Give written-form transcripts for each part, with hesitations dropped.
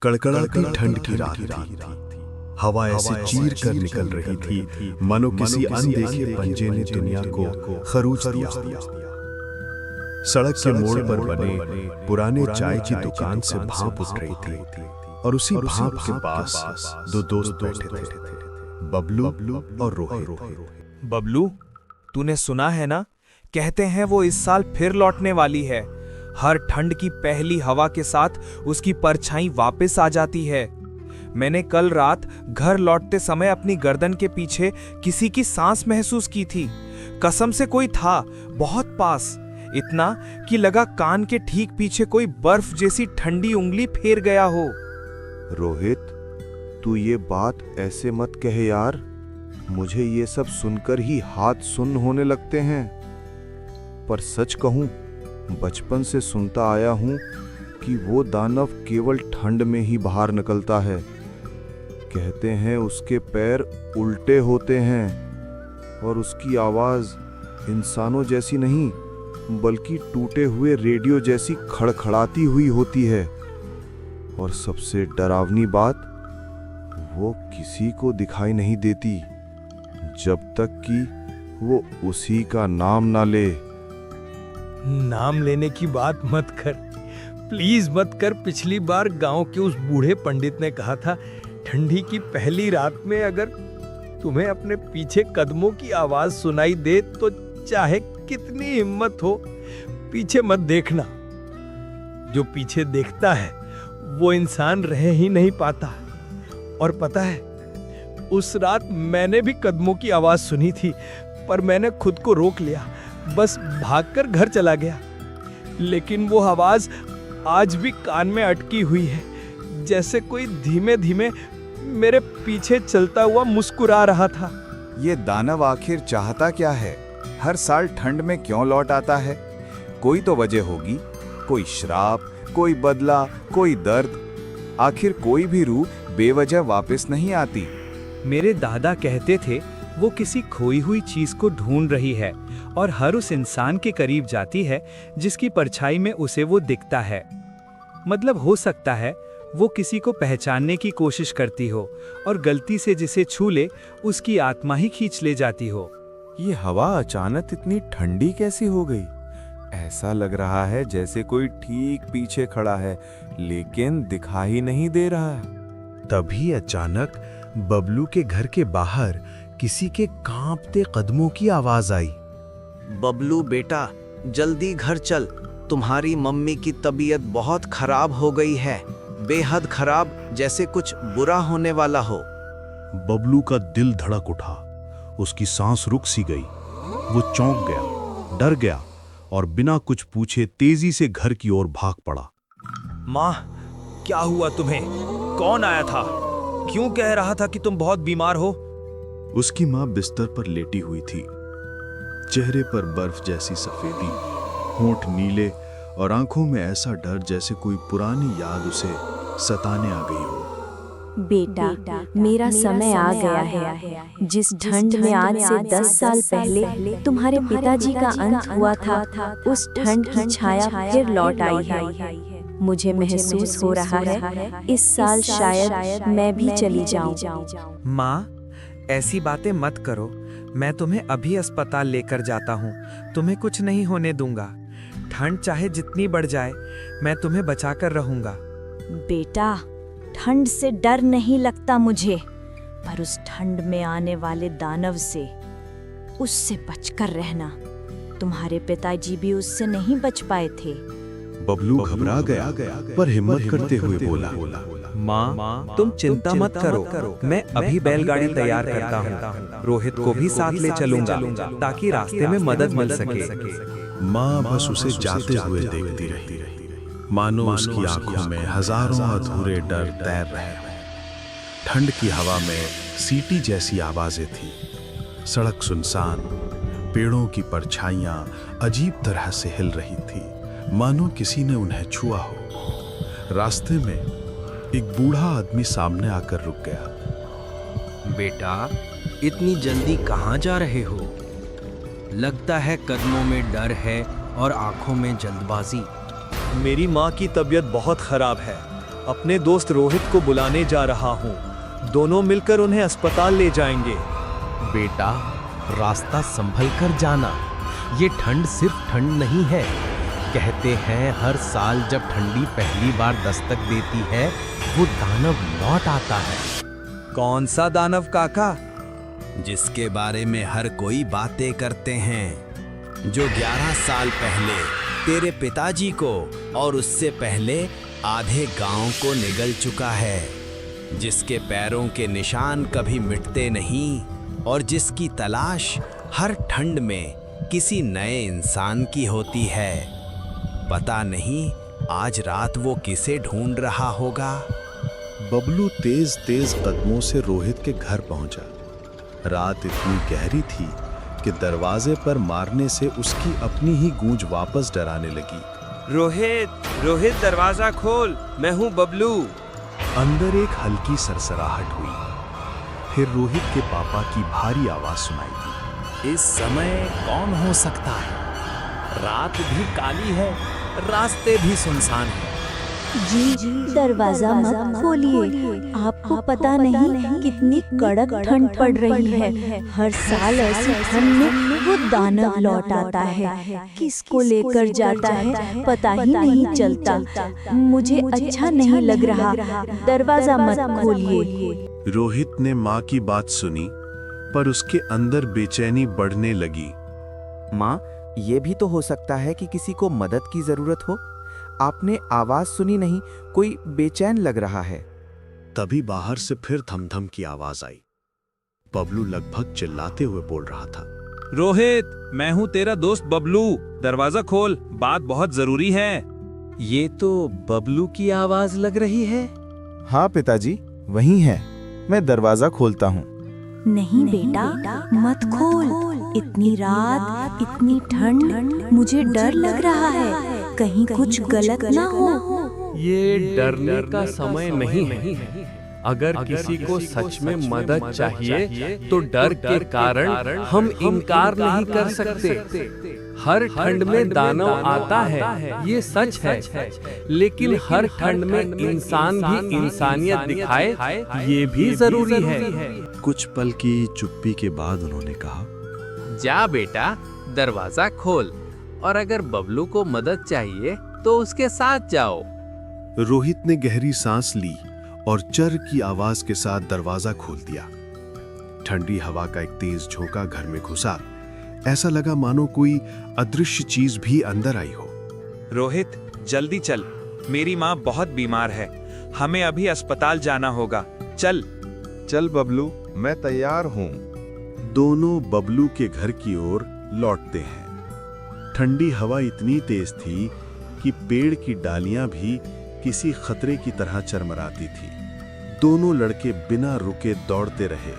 कड़कड़ाती ठंड की रात थी। हवा ऐसे चीर कर निकल रही थी मानो किसी अनदेखे पंजे ने दुनिया को खरोच दिया। सड़क के मोड़ पर बने पुराने चाय की दुकान से भाप उठ रही थी और उसी भाप के पास दो दोस्त बैठे थे, बबलू और रोहित। बबलू, तूने सुना है ना? कहते हैं वो इस साल फिर लौटने वाली है। हर ठंड की पहली हवा के साथ उसकी परछाई वापस आ जाती है। मैंने कल रात घर लौटते समय अपनी गर्दन के पीछे किसी की सांस महसूस की थी। कसम से कोई था, बहुत पास, इतना कि लगा कान के ठीक पीछे कोई बर्फ जैसी ठंडी उंगली फेर गया हो। रोहित, तू ये बात ऐसे मत कहे यार। मुझे ये सब सुनकर ही हाथ सुन्न होने लगते हैं। पर सच कहूं, बचपन से सुनता आया हूं कि वो दानव केवल ठंड में ही बाहर निकलता है। कहते हैं उसके पैर उल्टे होते हैं और उसकी आवाज इंसानों जैसी नहीं बल्कि टूटे हुए रेडियो जैसी खड़खड़ाती हुई होती है। और सबसे डरावनी बात, वो किसी को दिखाई नहीं देती जब तक कि वो उसी का नाम ना ले। नाम लेने की बात मत कर, प्लीज मत कर। पिछली बार गांव के उस बूढ़े पंडित ने कहा था, ठंडी की पहली रात में अगर तुम्हें अपने पीछे कदमों की आवाज सुनाई दे तो चाहे कितनी हिम्मत हो, पीछे मत देखना। जो पीछे देखता है वो इंसान रह ही नहीं पाता। और पता है, उस रात मैंने भी कदमों की आवाज सुनी थी, पर मैंने खुद को रोक लिया, बस भागकर घर चला गया। लेकिन वो आवाज आज भी कान में अटकी हुई है, जैसे कोई धीमे धीमे मेरे पीछे चलता हुआ मुस्कुरा रहा था। ये दानव आखिर चाहता क्या है? हर साल ठंड में क्यों लौट आता है? कोई तो वजह होगी, कोई श्राप, कोई बदला, कोई दर्द। आखिर कोई भी रूह बेवजह वापस नहीं आती। मेरे दादा कहते थे वो किसी खोई हुई चीज को ढूंढ रही है और हर उस इंसान के करीब जाती है जिसकी परछाई में उसे वो दिखता है। मतलब हो सकता है वो किसी को पहचानने की कोशिश करती हो और गलती से जिसे छू ले उसकी आत्मा ही खींच ले जाती हो। ये हवा अचानक इतनी ठंडी कैसी हो गई? ऐसा लग रहा है जैसे कोई ठीक पीछे खड़ा है लेकिन दिखाई नहीं दे रहा। तभी अचानक बबलू के घर के बाहर किसी के कांपते कदमों की आवाज आई। बबलू बेटा, जल्दी घर चल, तुम्हारी मम्मी की तबीयत बहुत खराब हो गई है, बेहद खराब, जैसे कुछ बुरा होने वाला हो। बबलू का दिल धड़क उठा, उसकी सांस रुक सी गई। वो चौंक गया, डर गया और बिना कुछ पूछे तेजी से घर की ओर भाग पड़ा। माँ, क्या हुआ तुम्हें? कौन आया था? क्यों कह रहा था कि तुम बहुत बीमार हो? उसकी माँ बिस्तर पर लेटी हुई थी, चेहरे पर बर्फ जैसी सफेदी, होंठ नीले और आंखों में ऐसा डर जैसे कोई पुरानी याद उसे सताने आ गई हो। बेटा, मेरा समय आ गया है। जिस ठंड में आज से 10 साल पहले तुम्हारे पिताजी का अंत हुआ था, उस ठंड की छाया फिर लौट आई है। मुझे महसूस हो रहा है इस साल शायद मैं भी चली जाऊं। माँ, ऐसी बातें मत करो। मैं तुम्हें अभी अस्पताल लेकर जाता हूँ। तुम्हें कुछ नहीं होने दूंगा। ठंड चाहे जितनी बढ़ जाए, मैं तुम्हें बचाकर रहूंगा। बेटा, ठंड से डर नहीं लगता मुझे, पर उस ठंड में आने वाले दानव से, उससे बचकर रहना। तुम्हारे पिताजी भी उससे नहीं बच पाए थे। बबलू घबरा गया पर हिम्मत करते हुए बोला, माँ, तुम चिंता मत करो। मैं अभी बैलगाड़ी तैयार करता हूँ। रोहित को भी साथ ले चलूंगा ताकि रास्ते में मदद मिल सके। माँ बस उसे जाते हुए देखती रही, मानो उसकी आंखों में हजारों अधूरे डर तैर रहे। ठंड की हवा में सीटी जैसी आवाजें थी। सड़क सुनसान, पेड़ों की परछाइयां अजीब तरह से हिल रही थी, मानो किसी ने उन्हें छुआ हो। रास्ते में एक बूढ़ा आदमी सामने आकर रुक गया। बेटा, इतनी जल्दी कहाँ जा रहे हो? लगता है कदमों में डर है और आंखों में जल्दबाजी। मेरी माँ की तबीयत बहुत खराब है अपने दोस्त रोहित को बुलाने जा रहा हूँ। दोनों मिलकर उन्हें अस्पताल ले जाएंगे। बेटा, रास्ता संभल कर जाना। ये ठंड सिर्फ ठंड नहीं है। कहते हैं हर साल जब ठंडी पहली बार दस्तक देती है, वो दानव लौट आता है। कौन सा दानव काका? जिसके बारे में हर कोई बातें करते हैं, जो 11 साल पहले तेरे पिताजी को और उससे पहले आधे गांव को निगल चुका है, जिसके पैरों के निशान कभी मिटते नहीं और जिसकी तलाश हर ठंड में किसी नए इंसान की होती है। पता नहीं आज रात वो किसे ढूंढ रहा होगा। बबलू तेज तेज कदमों से रोहित के घर पहुंचा। रात इतनी गहरी थी कि दरवाजे पर मारने से उसकी अपनी ही गूंज वापस डराने लगी। रोहित दरवाजा खोल, मैं हूँ बबलू। अंदर एक हल्की सरसराहट हुई। फिर रोहित के पापा की भारी आवाज सुनाई दी। इस समय कौन हो सकता है? रात भी काली है, रास्ते भी सुनसान हैं। जी, दरवाजा मत खोलिए। आपको पता नहीं कितनी कड़क ठंड पड़ रही है। हर साल ऐसी ठंड में वो दानव लौट आता है। किसको लेकर जाता है पता ही नहीं चलता। मुझे अच्छा नहीं लग रहा। दरवाजा मत खोलिए। रोहित ने माँ की बात सुनी, पर उसके अंदर बेचैनी बढ़ने लगी। माँ, ये भी तो हो सकता है कि किसी को मदद की जरूरत हो। आपने आवाज सुनी नहीं? कोई बेचैन लग रहा है। तभी बाहर से फिर धमधम की आवाज आई। बबलू लगभग चिल्लाते हुए बोल रहा था, रोहित, मैं हूँ तेरा दोस्त बबलू। दरवाजा खोल, बात बहुत जरूरी है। ये तो बबलू की आवाज लग रही है। हाँ पिताजी, वही है। मैं दरवाजा खोलता हूँ। नहीं बेटा, मत खोल। इतनी रात, इतनी ठंड, मुझे डर लग रहा है। कहीं कुछ गलत ना हो। ये डरने का समय नहीं है। अगर किसी को सच में मदद चाहिए तो डर के कारण हम इनकार नहीं कर सकते। हर ठंड में दानव आता है, ये सच है, लेकिन हर ठंड में इंसान भी इंसानियत दिखाए, ये भी जरूरी है। कुछ पल की चुप्पी के बाद उन्होंने कहा, जा बेटा, दरवाजा खोल, और अगर बबलू को मदद चाहिए तो उसके साथ जाओ। रोहित ने गहरी सांस ली और चर की आवाज के साथ दरवाजा खोल दिया। ठंडी हवा का एक तेज झोंका घर में घुसा। ऐसा लगा मानो कोई अदृश्य चीज भी अंदर आई हो। रोहित, जल्दी चल, मेरी माँ बहुत बीमार है। हमें अभी अस्पताल जाना होगा। चल। चल बबलू, मैं तैयार हूँ। दोनों बबलू के घर की ओर लौटते हैं। ठंडी हवा इतनी तेज थी कि पेड़ की डालियां भी किसी खतरे की तरह चरमराती थी। दोनों लड़के बिना रुके दौड़ते रहे।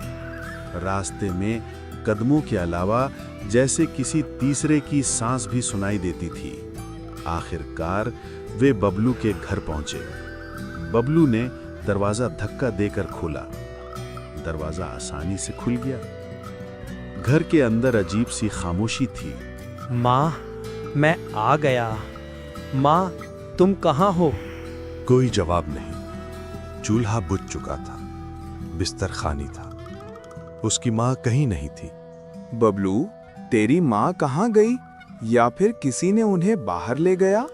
रास्ते में कदमों के अलावा जैसे किसी तीसरे की सांस भी सुनाई देती थी। आखिरकार वे बबलू के घर पहुंचे। बबलू ने दरवाजा धक्का देकर खोला। दरवाजा आसानी से खुल गया। घर के अंदर अजीब सी खामोशी थी। माँ, मैं आ गया। माँ, तुम कहाँ हो? कोई जवाब नहीं। चूल्हा बुझ चुका था। बिस्तर खाली था। उसकी माँ कहीं नहीं थी। बबलू, तेरी माँ कहाँ गई? या फिर किसी ने उन्हें बाहर ले गया?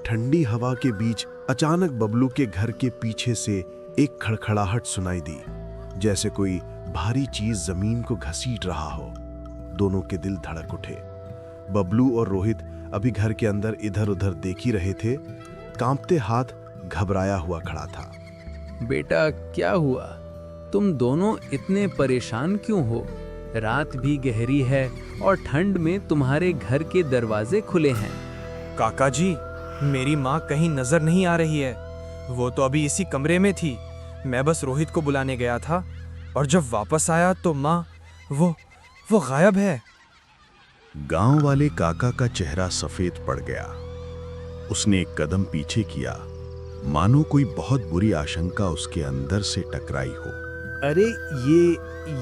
ठंडी हवा के बीच अचानक बबलू के घर के पीछे से एक खड़खड़ाहट सुनाई दी, जैसे कोई भारी चीज जमीन को घसीट रहा हो। दोनों के दिल धड़क उठे। बबलू और रोहित अभी घर के अंदर इधर उधर देख ही रहे थे। कांपते हाथ घबराया हुआ खड़ा था। बेटा, क्या हुआ? तुम दोनों इतने परेशान क्यों हो? रात भी गहरी है और ठंड में तुम्हारे घर के दरवाजे खुले हैं। काका जी, मेरी माँ कहीं नजर नहीं आ रही है। वो तो अभी इसी कमरे में थी। मैं बस रोहित को बुलाने गया था और जब वापस आया तो माँ वो गायब है। गांव वाले काका का चेहरा सफेद पड़ गया। उसने एक कदम पीछे किया, मानो कोई बहुत बुरी आशंका उसके अंदर से टकराई हो। अरे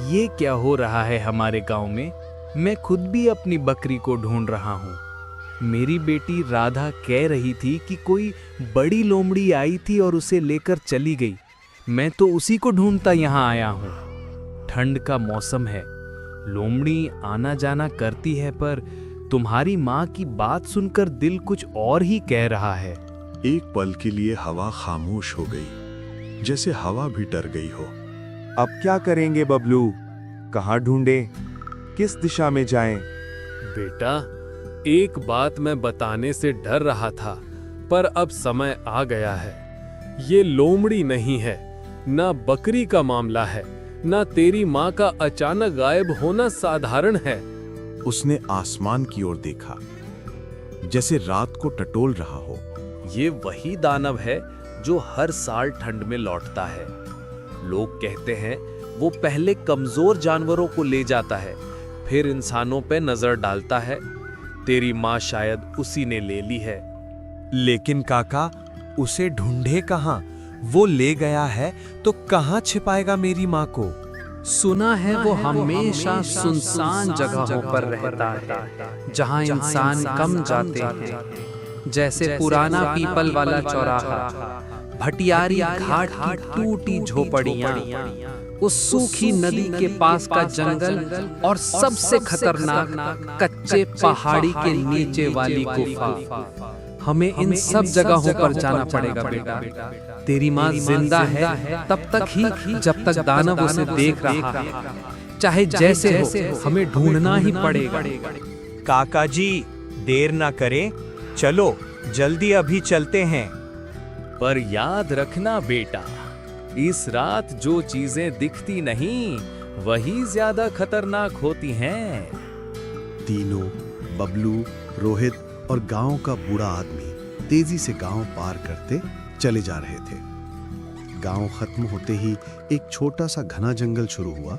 ये क्या हो रहा है हमारे गांव में? मैं खुद भी अपनी बकरी को ढूंढ रहा हूँ। मेरी बेटी राधा कह रही थी कि कोई बड़ी लोमड़ी आई थी और उसे लेकर चली गई। मैं तो उसी को ढूंढता यहाँ आया हूँ। ठंड का मौसम है, लोमड़ी आना जाना करती है, पर तुम्हारी माँ की बात सुनकर दिल कुछ और ही कह रहा है। एक पल के लिए हवा खामोश हो गई, जैसे हवा भी डर गई हो। अब क्या करेंगे बबलू? कहाँ ढूंढें? किस दिशा में जाएं? बेटा, एक बात मैं बताने से डर रहा था, पर अब समय आ गया है। ये लोमड़ी नहीं है, ना बकरी का मामला है, ना तेरी माँ का अचानक गायब होना साधारण है। उसने आसमान की ओर देखा, जैसे रात को टटोल रहा हो। ये वही दानव है जो हर साल ठंड में लौटता है। लोग कहते हैं वो पहले कमजोर जानवरों को ले जाता है, फिर इंसानों पे नजर डालता है। तेरी माँ शायद उसी ने ले ली है। लेकिन काका, उसे ढूंढे कहाँ? वो ले गया है तो कहाँ छिपाएगा मेरी माँ को? सुना है वो हमेशा सुनसान जगहों पर रहता है, जहाँ इंसान कम जाते हैं, जैसे पुराना पीपल वाला चौराहा, भटियारी घाट की टूटी झोपड़ियाँ, उस सूखी नदी के पास का जंगल और सबसे खतरनाक कच्चे पहाड़ी के नीचे वाली गुफा। हमें इन सब जगहों पर जाना पड़ेगा बेटा। तेरी माँ जिंदा है तब तक ही जब तक दानव उसे देख रहा है। चाहे जैसे हो, हमें ढूंढना ही पड़ेगा। काका जी, देर ना करें, चलो जल्दी अभी चलते हैं। पर याद रखना बेटा, इस रात जो चीजें दिखती नहीं वही ज्यादा खतरनाक होती हैं। तीनों, बबलू, रोहित और गांव का बूढ़ा आदमी तेजी से गांव पार करते चले जा रहे थे। गांव खत्म होते ही एक छोटा सा घना जंगल शुरू हुआ।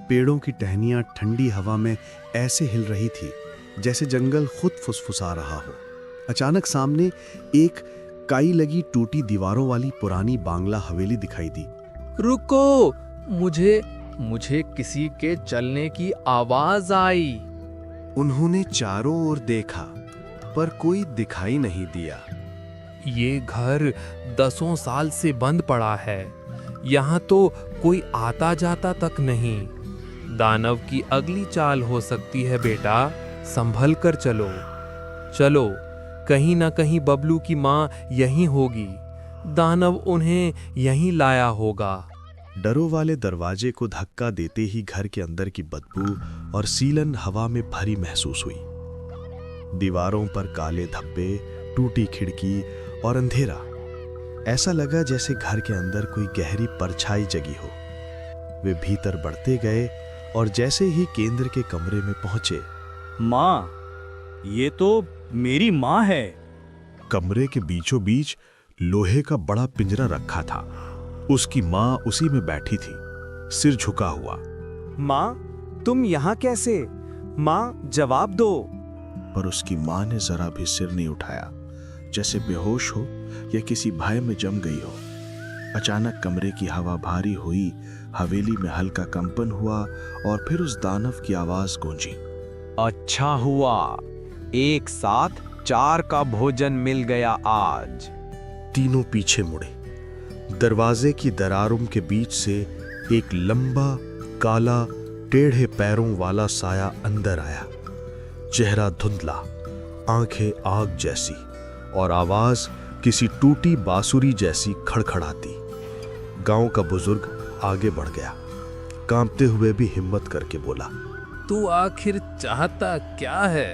पेड़ों की टहनियां ठंडी हवा में ऐसे हिल रही थी जैसे जंगल खुद फुसफुसा रहा हो। अचानक सामने एक काई लगी टूटी दीवारों वाली पुरानी बांग्ला हवेली दिखाई दी। रुको, मुझे किसी के चलने की आवाज आई। उन्होंने चारों ओर देखा, पर कोई दिखाई नहीं दिया। ये घर दसों साल से बंद पड़ा है, यहाँ तो कोई आता जाता तक नहीं। दानव की अगली चाल हो सकती है बेटा, संभल कर चलो। चलो, कहीं ना कहीं बबलू की माँ यहीं होगी, दानव उन्हें यहीं लाया होगा। डरों वाले दरवाजे को धक्का देते ही घर के अंदर की बदबू और सीलन हवा में भरी महसूस हुई। दीवारों पर काले धब्बे, टूटी खिड़की और अंधेरा। ऐसा लगा जैसे घर के अंदर कोई गहरी परछाई जगी हो। वे भीतर बढ़ते गए और जैसे ही केंद्र के कमरे में पहुंचे, माँ, ये तो मेरी माँ है। कमरे के बीचों बीच लोहे का बड़ा पिंजरा रखा था। उसकी माँ उसी में बैठी थी, सिर झुका हुआ। माँ, तुम यहाँ कैसे? माँ, जवाब दो। पर उसकी माँ ने जरा भी सिर नहीं उठाया, जैसे बेहोश हो या किसी भय में जम गई हो। अचानक कमरे की हवा भारी हुई, हवेली में हल्का कंपन हुआ और फिर उस दानव की आवाज गूंजी। अच्छा हुआ, एक साथ 4 का भोजन मिल गया आज। तीनों पीछे मुड़े। दरवाजे की दरारों के बीच से एक लंबा, काला, टेढ़े पैरों वाला साया अंदर आया। चेहरा धुंधला, आंखें आग जैसी और आवाज किसी टूटी बांसुरी जैसी खड़खड़ाती। गांव का बुजुर्ग आगे बढ़ गया, कांपते हुए भी हिम्मत करके बोला, तू आखिर चाहता क्या है?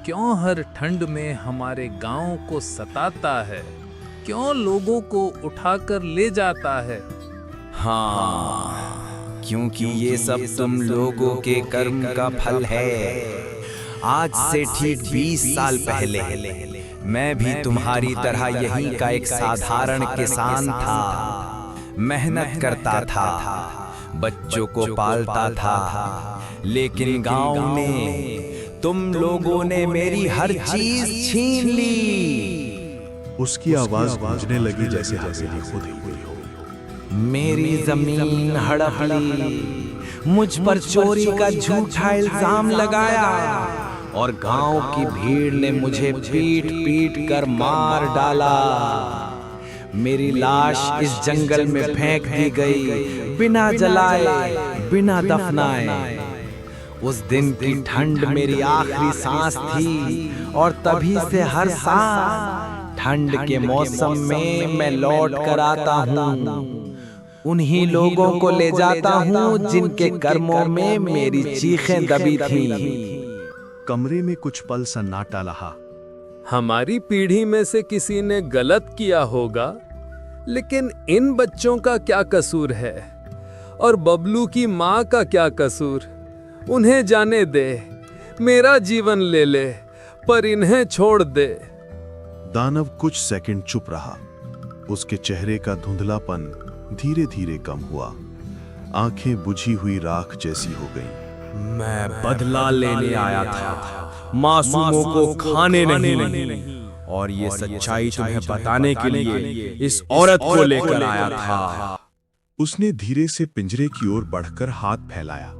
क्यों हर ठंड में हमारे गांव को सताता है? क्यों लोगों को उठाकर ले जाता है? हाँ, क्योंकि ये सब तुम लोगों के कर्म का फल है। आज से ठीक 20 साल पहले मैं भी तुम्हारी तरह यहीं का एक साधारण किसान था। मेहनत करता था, बच्चों को पालता था, लेकिन गांव में तुम लोगों ने मेरी हर चीज छीन ली। उसकी आवाज गूंजने लगी जैसे हवेली खुद ही हुई हो। मेरी जमीन हड़प ली, मुझ पर चोरी का झूठा इल्जाम लगाया, और गांव की भीड़ ने मुझे पीट पीट कर मार डाला। मेरी लाश इस जंगल में फेंक दी गई, बिना जलाए, बिना दफनाए। उस दिन की ठंड मेरी आखिरी सांस थी और तभी से हर साल ठंड के मौसम में मैं लौट कर आता हूँ। उन्हीं लोगों को ले जाता हूँ जिनके कर्मों में मेरी चीखें दबी थीं। कमरे में कुछ पल सन्नाटा रहा। हमारी पीढ़ी में से किसी ने गलत किया होगा, लेकिन इन बच्चों का क्या कसूर है? और बबलू की माँ का क्या कसूर? उन्हें जाने दे, मेरा जीवन ले ले, पर इन्हें छोड़ दे। दानव कुछ सेकंड चुप रहा। उसके चेहरे का धुंधलापन धीरे धीरे कम हुआ। आंखें बुझी हुई राख जैसी हो गईं। मैं बदला लेने आया था, मासूमों को खाने नहीं। और ये सच्चाई तुम्हें बताने के लिए इस औरत को लेकर आया था। उसने धीरे से पिंजरे की ओर बढ़कर हाथ फैलाया।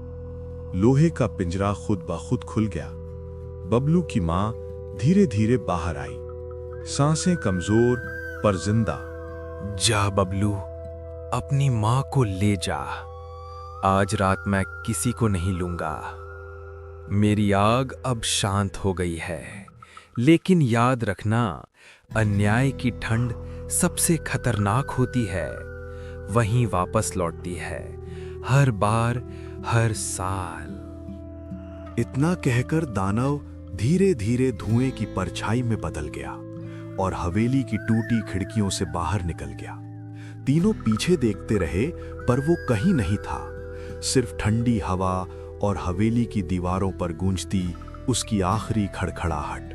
लोहे का पिंजरा खुद ब खुद खुल गया। बबलू की मां धीरे धीरे बाहर आई, सांसें कमजोर पर जिंदा। जा बबलू, अपनी मां को ले जा। आज रात मैं किसी को नहीं लूंगा। मेरी आग अब शांत हो गई है, लेकिन याद रखना, अन्याय की ठंड सबसे खतरनाक होती है, वहीं वापस लौटती है, हर बार, हर साल। इतना कहकर दानव धीरे धीरे धुएं की परछाई में बदल गया और हवेली की टूटी खिड़कियों से बाहर निकल गया। तीनों पीछे देखते रहे, पर वो कहीं नहीं था। सिर्फ ठंडी हवा और हवेली की दीवारों पर गूंजती उसकी आखिरी खड़खड़ाहट।